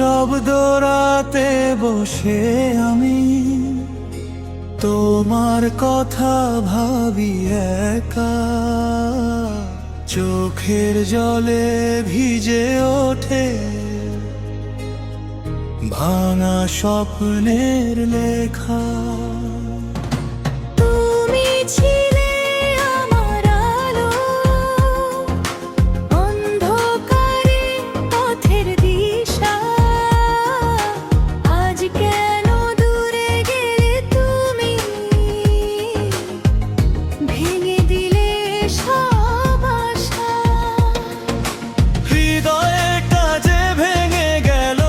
শব্দ রাতে বসে আমি তোমার কথা ভাবি একা, চোখের জলে ভিজে ওঠে ভাঙা স্বপ্নের লেখা। তুমি ছিলে আমার আলো, অন্ধকারে পথের দিশা। আজ কেন দূরে গেলে তুমি, ভেঙে দিলে সব আশা। হৃদয়টা যে ভেঙে গেল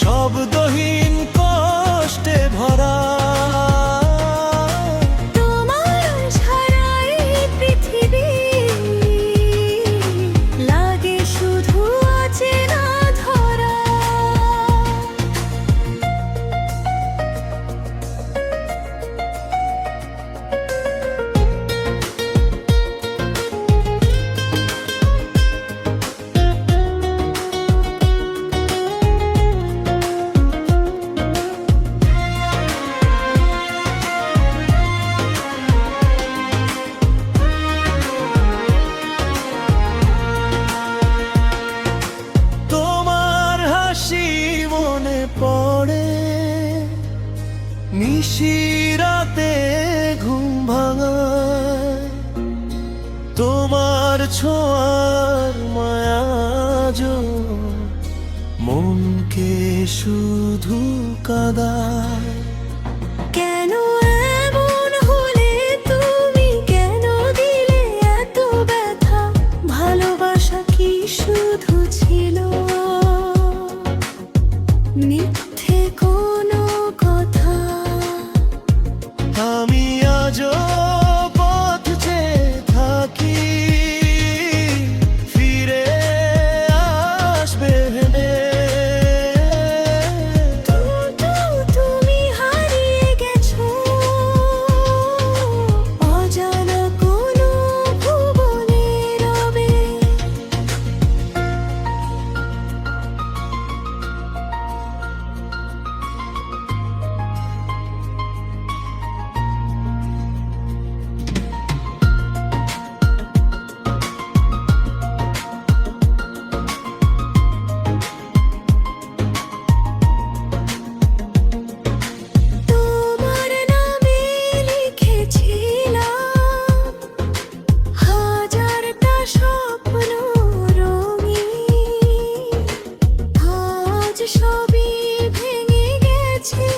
শব্দহীন কষ্টে ভরা। তোমার ছাড়াই পৃথিবী লাগে শুধু অচেনা ধরা। তোমার হাসি মনে পড়ে নিশিরাতে ঘুম ভাঙায়। তোমার ছোঁয়ার মায়া যো মনকে শুধু কাঁদায়। কেন এমন হলে তুমি, কেন দিলে এত ব্যথা? ভালোবাসা কি শুধু ছিল মিথ্যে কোনো কথা? আমি আজও পথ চেয়ে থাকি, ফিরে আসবে ভেবে। তুমি হারিয়ে গেছো অজানা কোনো ভুবনে রবে। তোমার নামে লিখেছিলাম হাজারটা স্বপ্ন রঙিন। আজ সবই ভেঙে গেছে,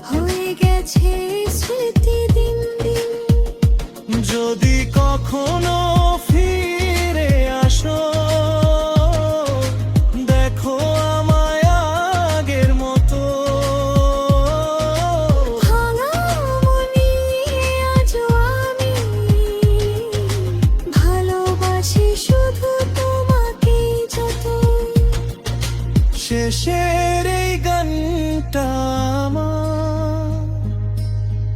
হয়ে গেছে স্মৃতি দিন দিন। যদি কখনো ফিরে আসো, দেখো আমায় আগের মতো। ভাঙা মনে আজও আমি ভালোবাসি শুধু তোমাকে যত। শেষের এই গানটা আমার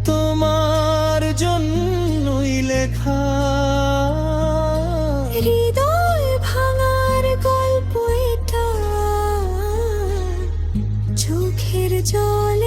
তোমার জন্যই লেখা। হৃদয় ভাঙার গল্প এটা, চোখের জলে